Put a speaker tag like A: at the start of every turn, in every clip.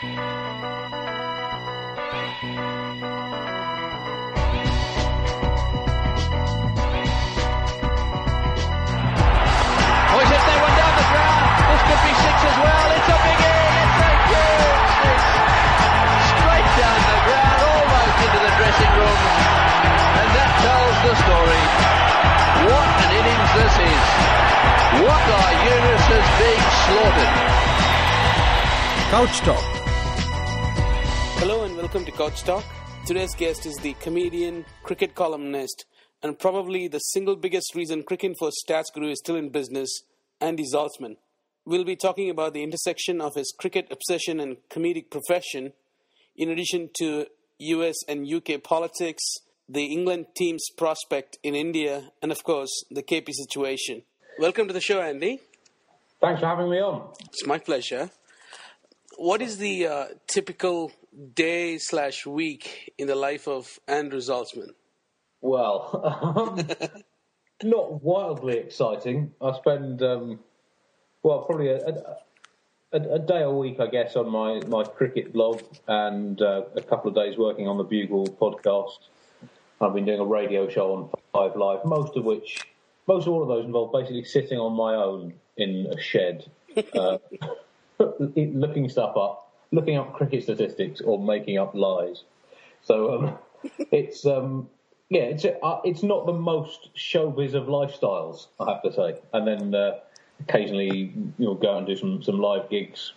A: The story. What an innings this is. What are Eunice's being slaughtered?
B: Couch Talk.
C: Hello and welcome to Couch Talk. Today's guest is the comedian, cricket columnist, and probably the single biggest reason Cricket Info Stats Guru is still in business, Andy Zaltzman. We'll be talking about the intersection of his cricket obsession and comedic profession, in addition to US and UK politics, the England team's prospect in India, and of course, the KP situation. Welcome to the show, Andy.
D: Thanks for having me on.
C: It's my pleasure. What is the typical day/week in the life of Andrew Zaltzman?
D: Well, not wildly exciting. I spend, probably a day a week, I guess, on my cricket blog and a couple of days working on the Bugle podcast. I've been doing a radio show on 5 Live, most of all of those involve basically sitting on my own in a shed, looking stuff up, looking up cricket statistics or making up lies. So it's not the most showbiz of lifestyles, I have to say. And then occasionally go out and do some live gigs.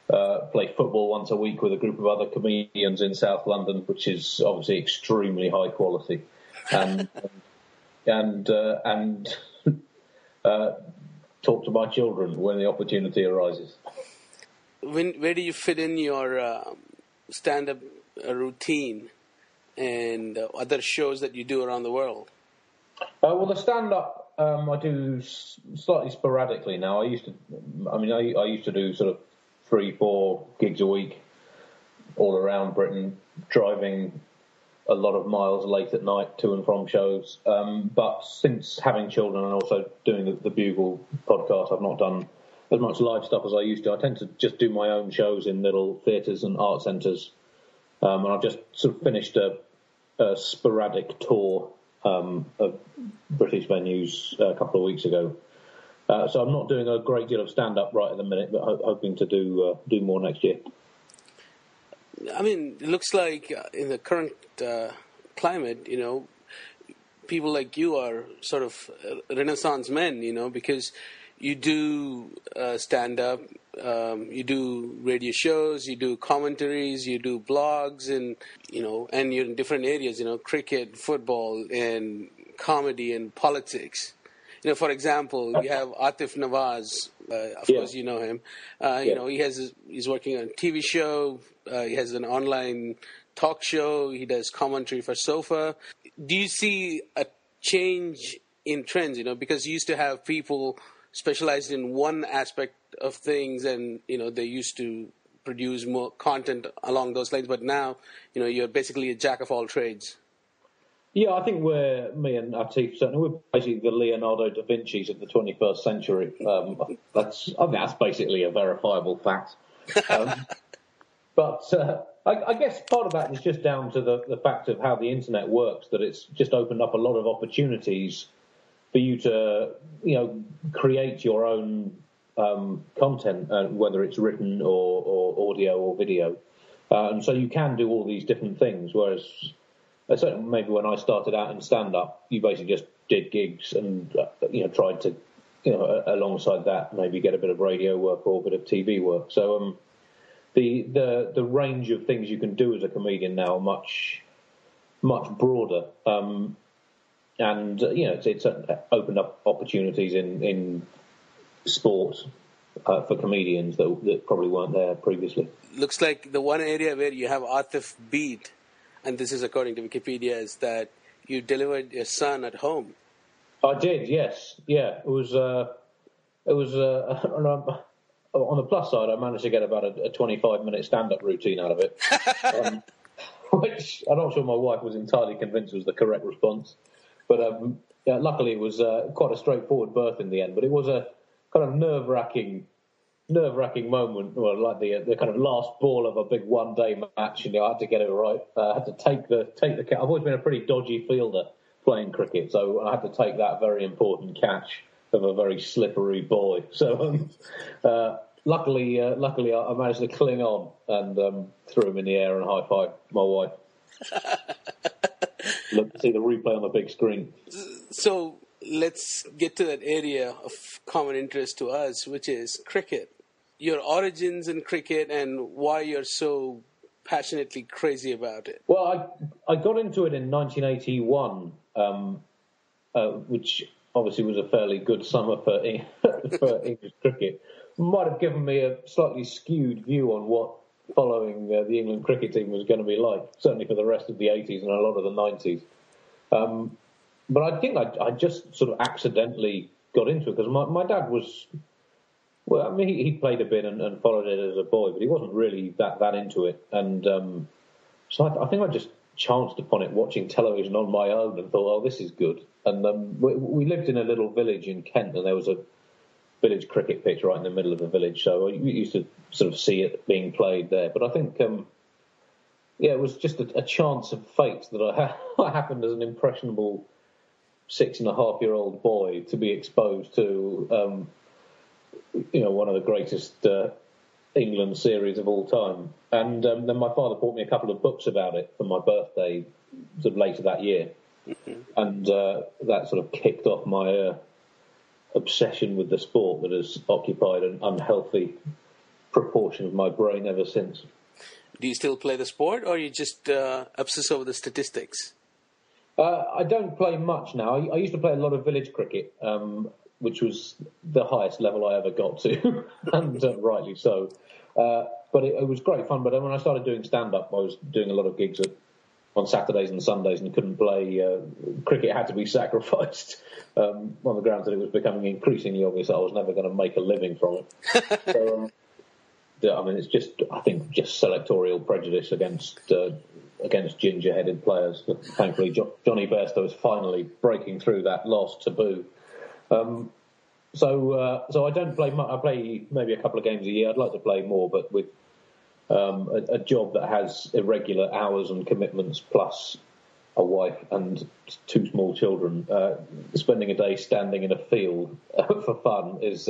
D: Play football once a week with a group of other comedians in South London, which is obviously extremely high quality, and talk to my children when the opportunity arises.
C: Where do you fit in your stand-up routine and other shows that you do around the world?
D: Well, the stand-up I do slightly sporadically now. I used to do sort of 3-4 gigs a week all around Britain, driving a lot of miles late at night to and from shows. But since having children and also doing the Bugle podcast, I've not done as much live stuff as I used to. I tend to just do my own shows in little theatres and art centres. And I've just sort of finished a sporadic tour of British venues a couple of weeks ago. So I'm not doing a great deal of stand-up right at the minute, but hoping to do more next year.
C: I mean, it looks like in the current climate, people like you are sort of Renaissance men, because you do stand-up, you do radio shows, you do commentaries, you do blogs, and and you're in different areas, cricket, football, and comedy and politics. For example, we have Atif Nawaz. Of course, you know him. He's working on a TV show. He has an online talk show. He does commentary for Sofa. Do you see a change in trends? Because you used to have people specialized in one aspect of things, and they used to produce more content along those lines. But now, you're basically a jack of all trades.
D: Yeah, I think me and Atif, certainly, we're basically the Leonardo da Vinci's of the 21st century. I think that's basically a verifiable fact. But I guess part of that is just down to the fact of how the internet works, that it's just opened up a lot of opportunities for you to, create your own content, whether it's written or audio or video. And so you can do all these different things, whereas certainly maybe when I started out in stand-up, you basically just did gigs and, tried to, alongside that, maybe get a bit of radio work or a bit of TV work. So the range of things you can do as a comedian now are much broader. It's opened up opportunities in sport for comedians that probably weren't there previously.
C: Looks like the one area where you have Atif beat, and this is according to Wikipedia, is that you delivered your son at home.
D: I did, yes. Yeah, it was on the plus side, I managed to get about a 25-minute stand-up routine out of it, which I'm not sure my wife was entirely convinced was the correct response. But luckily it was quite a straightforward birth in the end. But it was a kind of nerve-wracking, nerve-wracking moment, well, like the kind of last ball of a big one-day match, and I had to get it right. I had to take the catch. I've always been a pretty dodgy fielder playing cricket, so I had to take that very important catch of a very slippery boy. So luckily, I managed to cling on and threw him in the air and high-fived my wife. Look to see the replay on the big screen.
C: So let's get to that area of common interest to us, which is cricket. Your origins in cricket and why you're so passionately crazy about it.
D: Well, I got into it in 1981, which obviously was a fairly good summer for English cricket. Might have given me a slightly skewed view on what following the England cricket team was going to be like, certainly for the rest of the 80s and a lot of the 90s. But I think I just sort of accidentally got into it because my dad was, well, I mean, he played a bit and followed it as a boy, but he wasn't really that into it. And so I think I just chanced upon it watching television on my own and thought, oh, this is good. And we lived in a little village in Kent, and there was a village cricket pitch right in the middle of the village, so we used to sort of see it being played there. But I think, it was just a chance of fate that I happened as an impressionable 6.5-year-old boy to be exposed to, one of the greatest England series of all time. And then my father bought me a couple of books about it for my birthday sort of later that year. Mm-hmm. And that sort of kicked off my obsession with the sport that has occupied an unhealthy proportion of my brain ever since.
C: Do you still play the sport, or you just obsess over the statistics?
D: I don't play much now. I used to play a lot of village cricket, which was the highest level I ever got to, and rightly so. But it was great fun. But when I started doing stand-up, I was doing a lot of gigs on Saturdays and Sundays and couldn't play. Cricket had to be sacrificed on the grounds that it was becoming increasingly obvious that I was never going to make a living from it. So, I mean, it's just selectorial prejudice against ginger-headed players. Thankfully, Johnny Bairstow is finally breaking through that lost taboo. So I don't play much. I play maybe a couple of games a year. I'd like to play more, but with a job that has irregular hours and commitments, plus a wife and 2 small children, spending a day standing in a field for fun is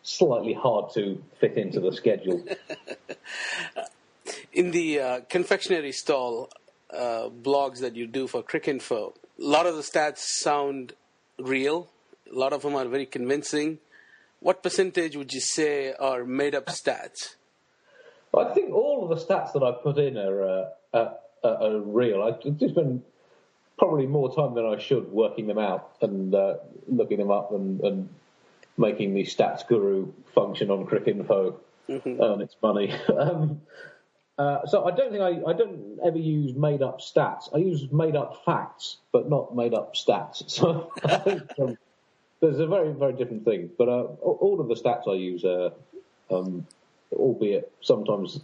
D: slightly hard to fit into the schedule.
C: In the confectionery stall blogs that you do for Cricinfo, a lot of the stats sound real. A lot of them are very convincing. What percentage would you say are made-up stats?
D: I think all of the stats that I put in are real. I've just spent probably more time than I should working them out and looking them up and making the stats guru function on Cricinfo earn its money. So I don't think I don't ever use made-up stats. I use made-up facts, but not made-up stats. So I think there's a very, very different thing. But all of the stats I use are, albeit sometimes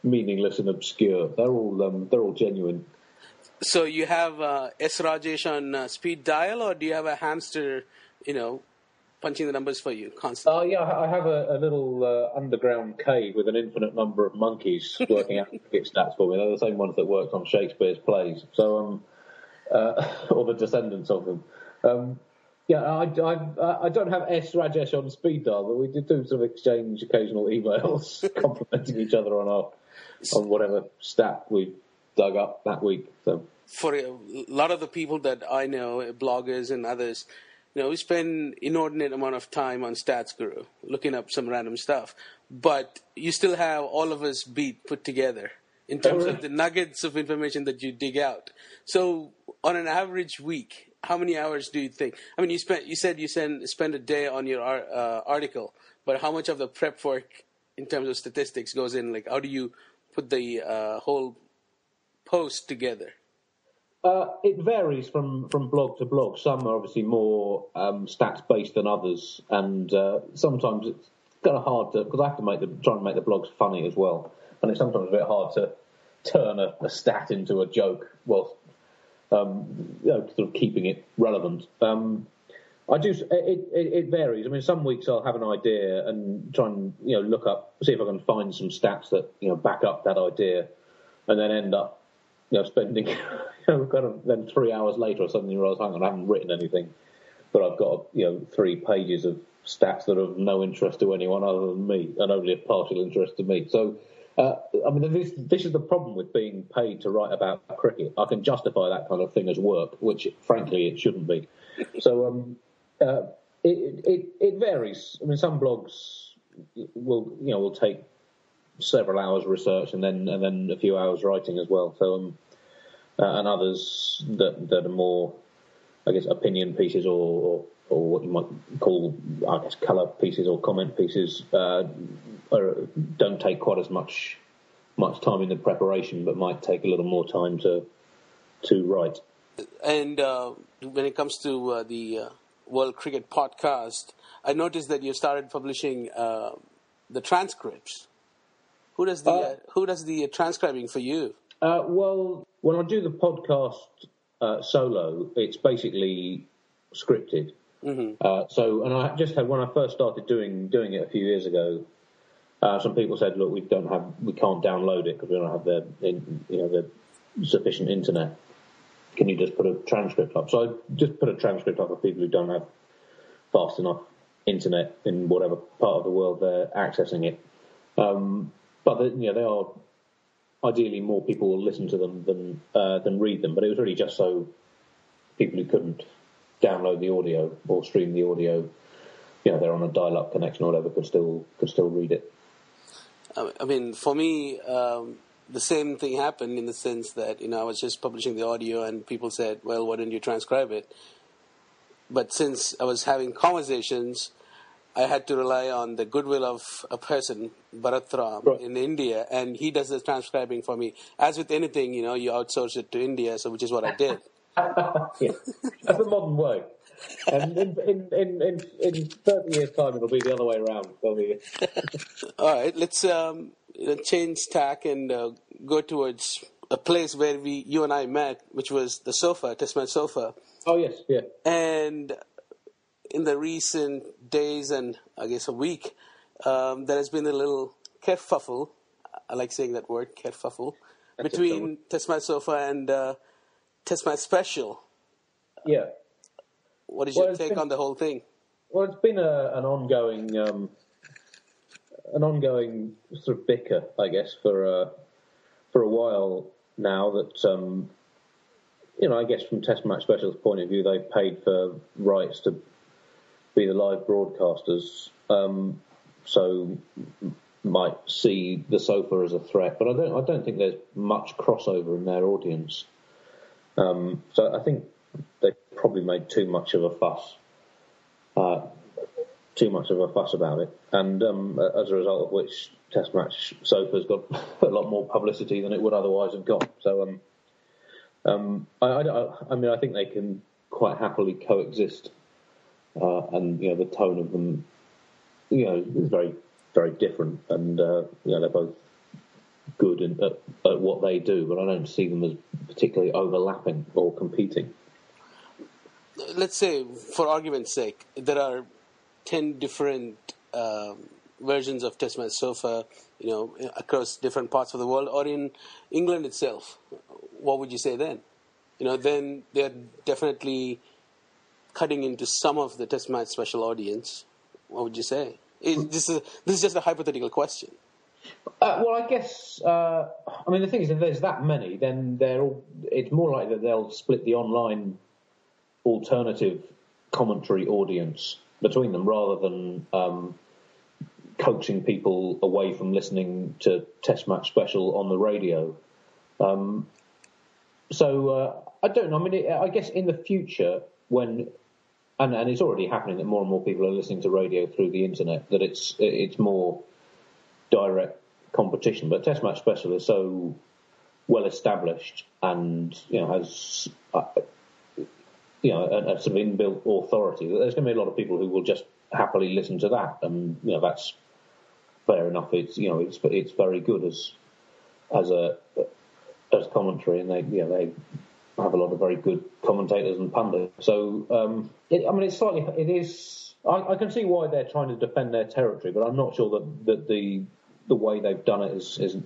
D: meaningless and obscure, they're all genuine.
C: So you have S. Rajesh on speed dial, or do you have a hamster, punching the numbers for you constantly?
D: Yeah, I have a little underground cave with an infinite number of monkeys working out cricket stats for me. They're the same ones that worked on Shakespeare's plays, so or the descendants of them. I don't have S. Rajesh on speed dial, but we did do sort of exchange occasional emails complimenting each other on whatever stat we dug up that week. So
C: for a lot of the people that I know, bloggers and others, we spend inordinate amount of time on Stats Guru, looking up some random stuff. But you still have all of us put together in terms of the nuggets of information that you dig out. So on an average week, how many hours do you think? I mean, you said you spend a day on your article, but how much of the prep work in terms of statistics goes in? Like, how do you put the whole post together?
D: It varies from blog to blog. Some are obviously more stats-based than others, and sometimes it's kind of hard to, because I have to try and make the blogs funny as well, and it's sometimes a bit hard to turn a stat into a joke whilst sort of keeping it relevant. I do. It varies. I mean, some weeks I'll have an idea and try and look up, see if I can find some stats that back up that idea, and then end up spending kind of then 3 hours later or suddenly realize, hang on, I haven't written anything, but I've got 3 pages of stats that are of no interest to anyone other than me, and only of partial interest to me. So, I mean, this is the problem with being paid to write about cricket. I can justify that kind of thing as work, which frankly it shouldn't be. So. It varies. I mean, some blogs will take several hours research and then a few hours writing as well. So and others that are more, I guess, opinion pieces or what you might call, I guess, colour pieces or comment pieces don't take quite as much time in the preparation, but might take a little more time to write.
C: And when it comes to the World Cricket Podcast, I noticed that you started publishing the transcripts. Who does the transcribing for you?
D: Well, when I do the podcast solo, it's basically scripted. Mm-hmm. And I just had, when I first started doing it a few years ago, some people said, "Look, we can't download it because we don't have the sufficient internet. Can you just put a transcript up?" So I just put a transcript up for people who don't have fast enough internet in whatever part of the world they're accessing it. But they are ideally more people will listen to them than read them. But it was really just so people who couldn't download the audio or stream the audio, they're on a dial-up connection or whatever, could still read it.
C: I mean, for me, the same thing happened in the sense that, I was just publishing the audio and people said, well, why didn't you transcribe it? But since I was having conversations, I had to rely on the goodwill of a person, Bharat Ram, right, in India, and he does the transcribing for me. As with anything, you outsource it to India, so which is what I did.
D: Yeah. That's the modern way. And in 30 years' time, it'll be the other way around.
C: All right, let's change tack and go towards a place where you and I met, which was the sofa, Test match sofa.
D: Oh, yes, yeah.
C: And in the recent days and I guess a week, there has been a little kerfuffle. I like saying that word, kerfuffle, between Test match sofa and Test match special.
D: Yeah.
C: What is your take on the whole thing?
D: Well, it's been an ongoing sort of bicker, I guess, for a while now. That I guess from Test match special's point of view, they've paid for rights to be the live broadcasters, so might see the sofa as a threat. But I don't think there's much crossover in their audience. So I think they probably made too much of a fuss about it, and as a result of which Test match sofa's got a lot more publicity than it would otherwise have got. So I think they can quite happily coexist, and the tone of them is very, very different, and they're both good at what they do, but I don't see them as particularly overlapping or competing.
C: Let's say, for argument's sake, there are 10 different versions of Test match sofa, across different parts of the world, or in England itself. What would you say then? Then they're definitely cutting into some of the Test match special audience. What would you say? This is just a hypothetical question.
D: Well, I guess, the thing is, if there's that many, then it's more likely that they'll split the online alternative commentary audience between them, rather than coaxing people away from listening to Test match special on the radio. So I don't know. I guess in the future, when and it's already happening that more and more people are listening to radio through the internet, that it's more direct competition. But Test match special is so well established and has a sort of inbuilt authority that there's going to be a lot of people who will just happily listen to that, and that's fair enough. It's very good as commentary, and they have a lot of very good commentators and pundits. So, it is. I can see why they're trying to defend their territory, but I'm not sure that the way they've done it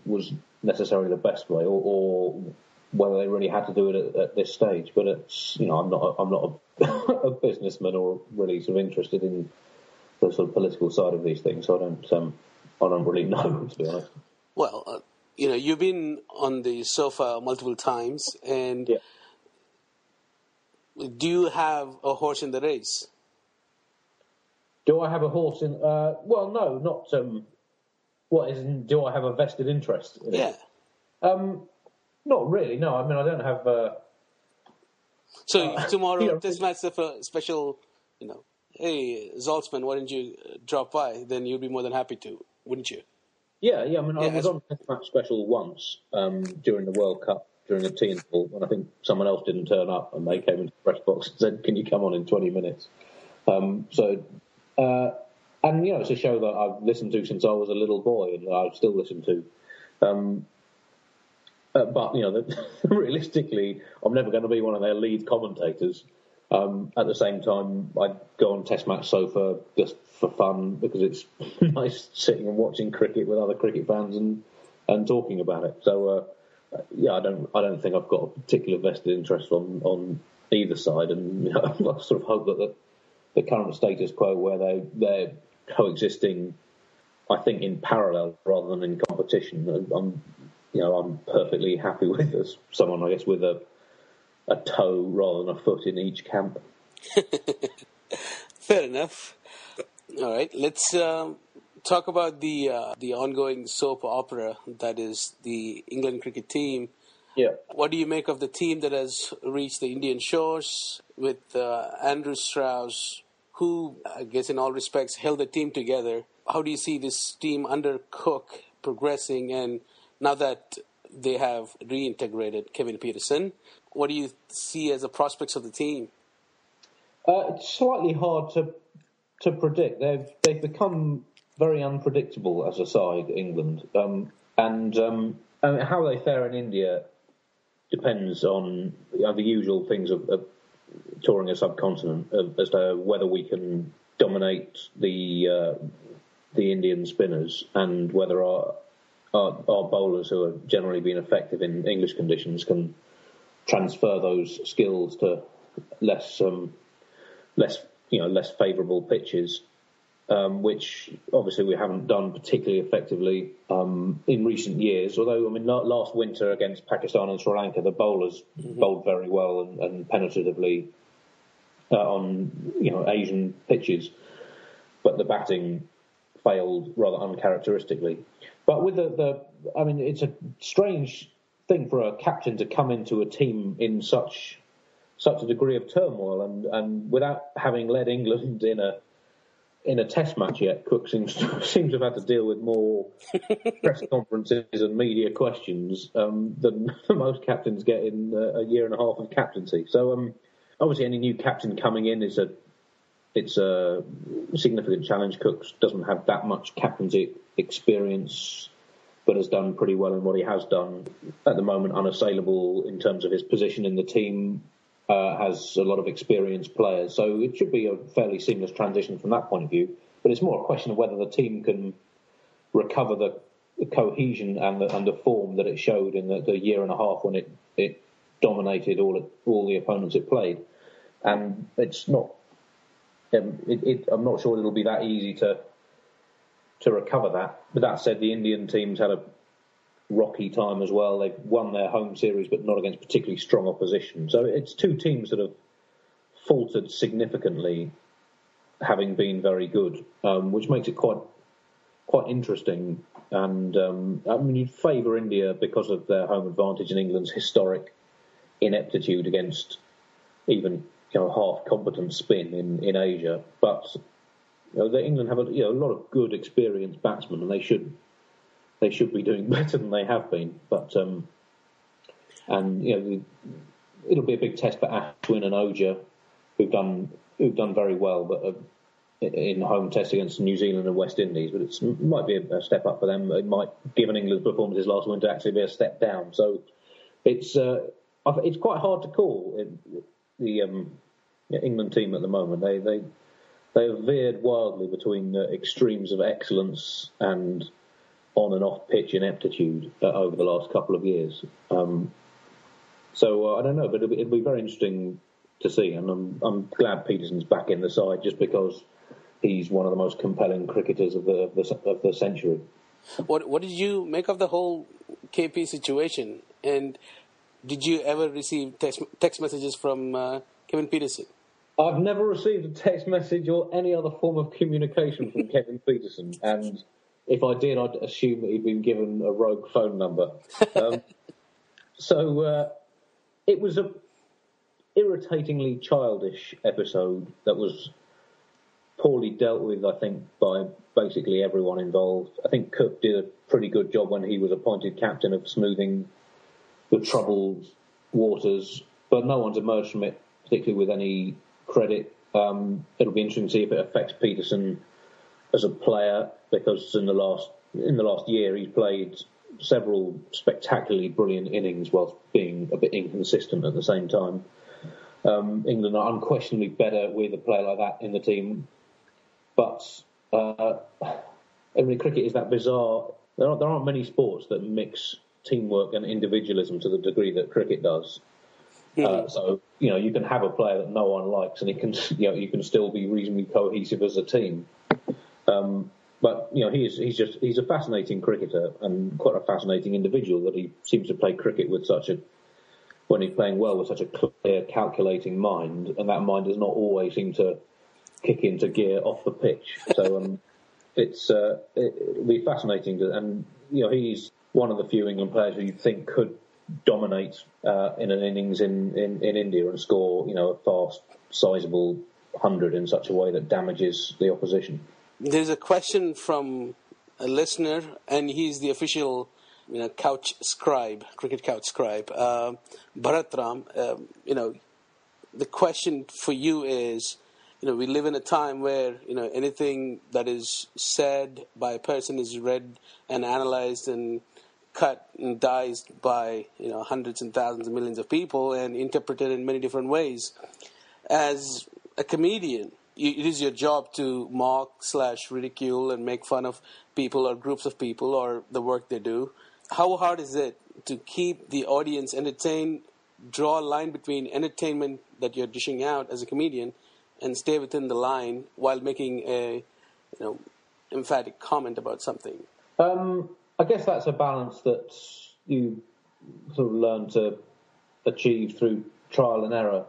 D: was necessarily the best way, or whether they really had to do it at this stage. But it's, I'm not a businessman or really sort of interested in the sort of political side of these things, so I don't really know, to be honest.
C: Well, you've been on the sofa multiple times, and
D: yeah.
C: Do you have a horse in the race?
D: Do I have a horse in? Well, no, not. Do I have a vested interest in it? Not really. No, I mean I don't have.
C: So tomorrow, this match a special. Hey Zaltzman, why didn't you drop by? Then you'd be more than happy to, wouldn't you?
D: Yeah. I mean, I was on a test match special once during the World Cup, during the team call, and I think someone else didn't turn up, and they came into the press box and said, "Can you come on in 20 minutes?" And it's a show that I've listened to since I was a little boy, and I still listen to. But realistically, I'm never going to be one of their lead commentators. At the same time, I go on Test Match Sofa just for fun because it's nice sitting and watching cricket with other cricket fans and talking about it. So I don't think I've got a particular vested interest on either side, and I sort of hope that the current status quo where they're coexisting, I think, in parallel rather than in competition. I'm perfectly happy with as someone, I guess, with a toe rather than a foot in each camp.
C: Fair enough. All right, let's talk about the ongoing soap opera that is the England cricket team.
D: Yeah.
C: What do you make of the team that has reached the Indian shores with Andrew Strauss, who, I guess in all respects, held the team together? How do you see this team under Cook progressing, and now that they have reintegrated Kevin Peterson, what do you see as the prospects of the team?
D: It's slightly hard to predict. They've become very unpredictable as a side, England, and how they fare in India depends on the usual things of touring a subcontinent, as to whether we can dominate the Indian spinners and whether our bowlers, who have generally been effective in English conditions, can transfer those skills to less favourable pitches, which obviously we haven't done particularly effectively in recent years. Although, I mean, last winter against Pakistan and Sri Lanka, the bowlers bowled very well and penetratively on Asian pitches, but the batting failed rather uncharacteristically. But with it's a strange thing for a captain to come into a team in such a degree of turmoil, and without having led England in a test match yet, Cook seems to have had to deal with more press conferences and media questions than most captains get in a year and a half of captaincy. So obviously any new captain coming in it's a significant challenge. Cook doesn't have that much captaincy experience, but has done pretty well in what he has done. At the moment, unassailable in terms of his position in the team, has a lot of experienced players. So it should be a fairly seamless transition from that point of view. But it's more a question of whether the team can recover the cohesion and the form that it showed in the year and a half when it dominated all the opponents it played. And it's not... I'm not sure it'll be that easy to recover that. But that said, the Indian team's had a rocky time as well. They've won their home series, but not against particularly strong opposition. So it's two teams that have faltered significantly, having been very good, which makes it quite interesting. And you'd favour India because of their home advantage and England's historic ineptitude against even half competent spin in Asia. But England have a lot of good experienced batsmen, and they should be doing better than they have been. But it'll be a big test for Ashwin and Oja, who've done very well, but in home tests against New Zealand and West Indies. But it might be a step up for them. It might, given England's performances last winter, actually be a step down. So it's it's quite hard to call the England team at the moment. They have veered wildly between extremes of excellence and on and off pitch ineptitude over the last couple of years. So I don't know, but it'll be very interesting to see, and I'm glad Peterson's back in the side just because he's one of the most compelling cricketers of the century.
C: What did you make of the whole KP situation? And did you ever receive text messages from Kevin Peterson?
D: I've never received a text message or any other form of communication from Kevin Peterson, and if I did, I'd assume that he'd been given a rogue phone number. So it was a irritatingly childish episode that was poorly dealt with, I think, by basically everyone involved. I think Cook did a pretty good job when he was appointed captain of smoothing the troubled waters, but no one's emerged from it particularly with any credit. It'll be interesting to see if it affects Peterson as a player, because in the last year he's played several spectacularly brilliant innings whilst being a bit inconsistent at the same time. England are unquestionably better with a player like that in the team, but cricket is that bizarre. There aren't many sports that mix teamwork and individualism to the degree that cricket does. So you can have a player that no one likes, and you can still be reasonably cohesive as a team. But he's a fascinating cricketer and quite a fascinating individual, that he seems to play cricket with when he's playing well, with such a clear, calculating mind, and that mind does not always seem to kick into gear off the pitch. So it'll be fascinating, and he's one of the few England players who you think could dominate in an innings in India and score a fast, sizable 100 in such a way that damages the opposition.
C: There's a question from a listener, and he's the official couch scribe, cricket couch scribe, Bharatram. The question for you is, we live in a time where anything that is said by a person is read and analyzed and cut and diced by hundreds and thousands and millions of people and interpreted in many different ways. As a comedian, it is your job to mock / ridicule and make fun of people or groups of people or the work they do. How hard is it to keep the audience entertained, draw a line between entertainment that you're dishing out as a comedian and stay within the line while making a emphatic comment about something?
D: I guess that's a balance that you sort of learn to achieve through trial and error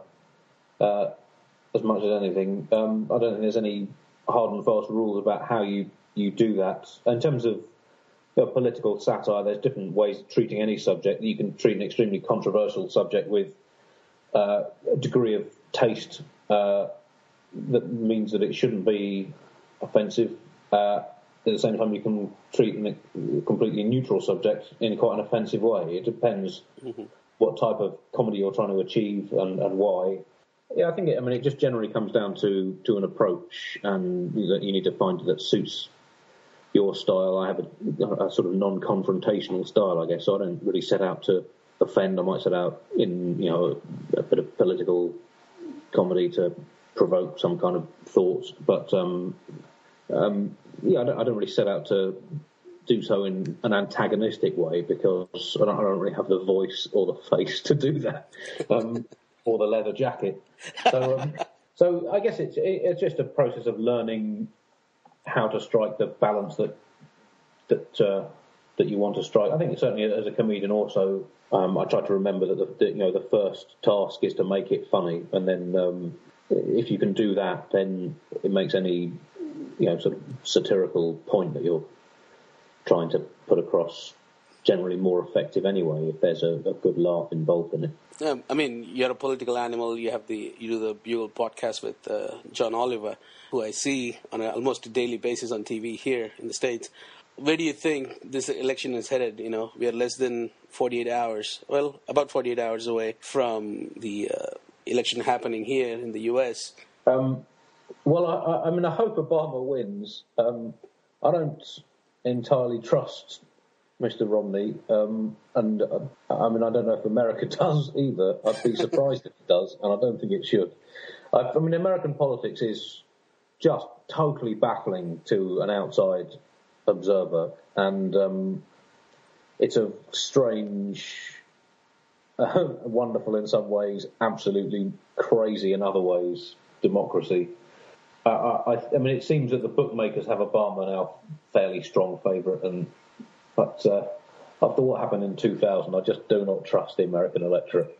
D: as much as anything. I don't think there's any hard and fast rules about how you do that. In terms of political satire, there's different ways of treating any subject. You can treat an extremely controversial subject with a degree of taste that means that it shouldn't be offensive. At the same time, you can treat a completely neutral subject in quite an offensive way. It depends what type of comedy you're trying to achieve and why. Yeah, I think it just generally comes down to an approach, and that you need to find that suits your style. I have a sort of non-confrontational style, I guess, so I don't really set out to offend. I might set out in a bit of political comedy to provoke some kind of thought, but I don't really set out to do so in an antagonistic way, because I don't really have the voice or the face to do that, or the leather jacket. So I guess it's just a process of learning how to strike the balance that you want to strike. I think certainly as a comedian also, I try to remember that the first task is to make it funny, and then if you can do that, then it makes any sort of satirical point that you're trying to put across generally more effective anyway, if there's a good laugh involved in it.
C: Yeah, I mean, you're a political animal. You do the Bugle podcast with John Oliver, who I see on almost a daily basis on TV here in the States. Where do you think this election is headed? We are less than 48 hours, about 48 hours away from the election happening here in the U.S.
D: Well, I hope Obama wins. I don't entirely trust Mr. Romney, and I mean, I don't know if America does either. I'd be surprised if it does, and I don't think it should. I mean, American politics is just totally baffling to an outside observer, and it's a strange, wonderful in some ways, absolutely crazy in other ways democracy. I mean, it seems that the bookmakers have Obama now fairly strong favourite, but after what happened in 2000, I just do not trust the American electorate.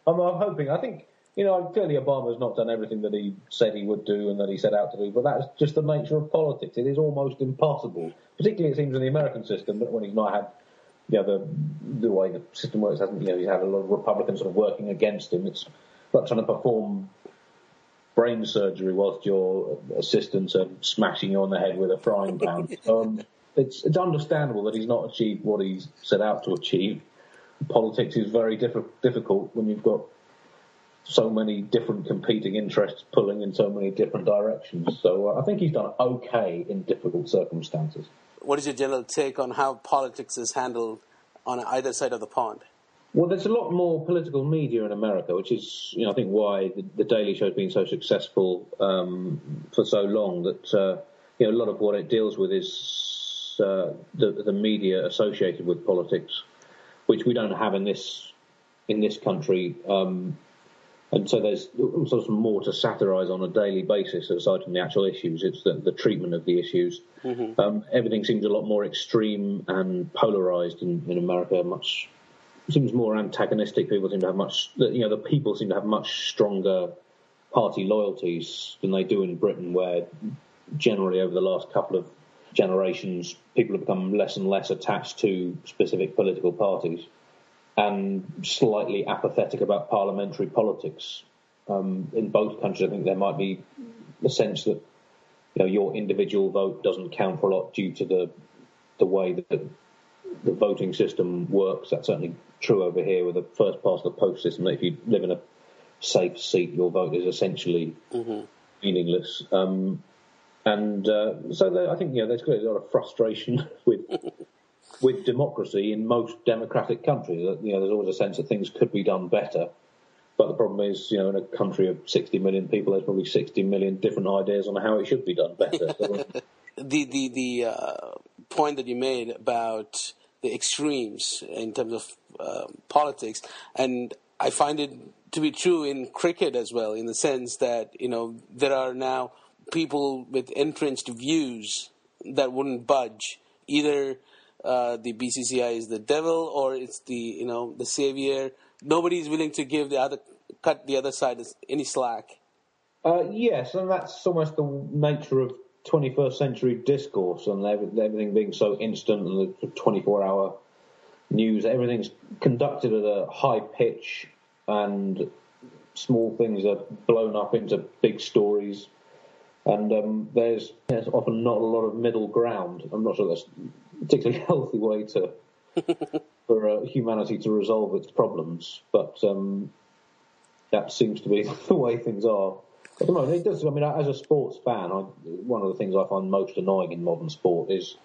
D: I'm hoping. I think, clearly Obama's not done everything that he said he would do and that he set out to do, but that's just the nature of politics. It is almost impossible, particularly it seems in the American system, that when he's not had, the way the system works, he's had a lot of Republicans sort of working against him. It's like trying to perform brain surgery whilst your assistants are smashing you on the head with a frying pan. It's understandable that he's not achieved what he's set out to achieve. Politics is very difficult when you've got so many different competing interests pulling in so many different directions. So I think he's done okay in difficult circumstances. What
C: is your general take on how politics is handled on either side of the pond?
D: Well, there's a lot more political media in America, which is, I think, why the Daily Show has been so successful for so long. That a lot of what it deals with is the media associated with politics, which we don't have in this country, and so there's sort of more to satirise on a daily basis aside from the actual issues. It's the treatment of the issues. Mm-hmm. Everything seems a lot more extreme and polarised in America. Seems more antagonistic. People seem to have the people seem to have much stronger party loyalties than they do in Britain, where generally over the last couple of generations, people have become less and less attached to specific political parties and slightly apathetic about parliamentary politics. In both countries, I think there might be a sense that your individual vote doesn't count for a lot due to the way that the voting system works. That's certainly true over here with the first past the post system. If you live in a safe seat, your vote is essentially meaningless. So I think there's clearly a lot of frustration with democracy in most democratic countries. There's always a sense that things could be done better. But the problem is, in a country of 60 million people, there's probably 60 million different ideas on how it should be done better. So,
C: the point that you made about the extremes in terms of politics, and I find it to be true in cricket as well, in the sense that there are now people with entrenched views that wouldn't budge. Either the BCCI is the devil, or it's the savior. Nobody's willing to give cut the other side any slack.
D: Yes, and that's almost the nature of 21st century discourse, and everything being so instant, and the 24-hour news, everything's conducted at a high pitch, and small things are blown up into big stories, and there's often not a lot of middle ground. I'm not sure that's a particularly healthy way for humanity to resolve its problems, but that seems to be the way things are. At the moment, it does. I mean, as a sports fan, one of the things I find most annoying in modern sport is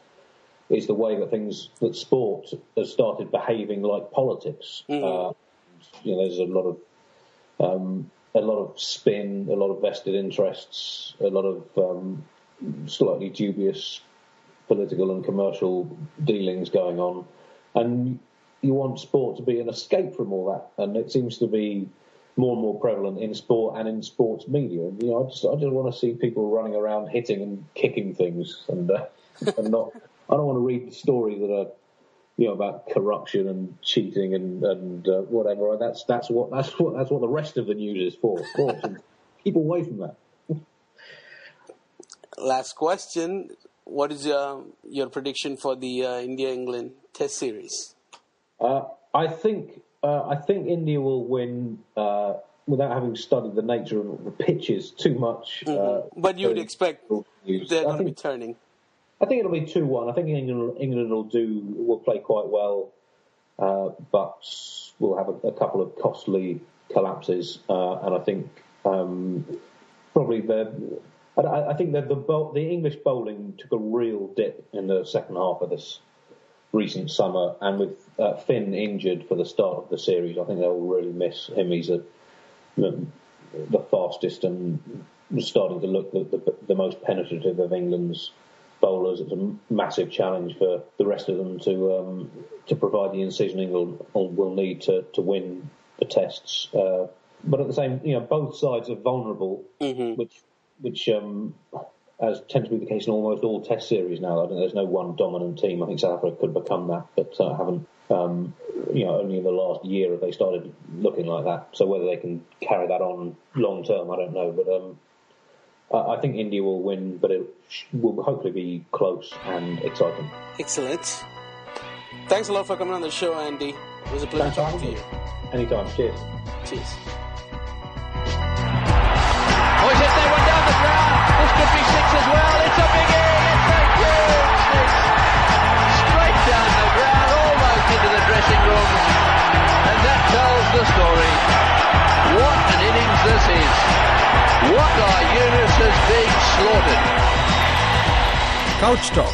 D: the way that sport has started behaving like politics. Mm-hmm. There's a lot of spin, a lot of vested interests, a lot of slightly dubious political and commercial dealings going on, and you want sport to be an escape from all that, and it seems to be more and more prevalent in sport and in sports media. And, I just want to see people running around hitting and kicking things, and not. I don't want to read stories that are, about corruption and cheating and whatever. That's what the rest of the news is for. Of course, and keep away from that.
C: Last question: what is your prediction for the India-England Test series?
D: I think India will win without having studied the nature of the pitches too much.
C: But you would expect they're going to be turning.
D: I think it'll be 2-1. I think England will play quite well, but we'll have a couple of costly collapses. And I think probably I think that the English bowling took a real dip in the second half of this recent summer, and with Finn injured for the start of the series, I think they'll really miss him. He's the fastest and starting to look the most penetrative of England's bowlers. It's a massive challenge for the rest of them to provide the incision England will need to win the tests. But at the same, both sides are vulnerable, which as tends to be the case in almost all Test series now. I think there's no one dominant team. I think South Africa could become that, but haven't. Only in the last year have they started looking like that. So whether they can carry that on long term, I don't know. But I think India will win, but it will hopefully be close and exciting.
C: Excellent. Thanks a lot for coming on the show, Andy. It was a pleasure talking to you.
D: Anytime. Cheers.
C: Cheers.
A: Oh, he's hit that one down the ground. This could be six as well. It's a big hit. It's a huge six. Straight down the ground, almost into the dressing room. And that tells the story. What an innings this is. What are Yunus has been slaughtered.
B: Couch Talk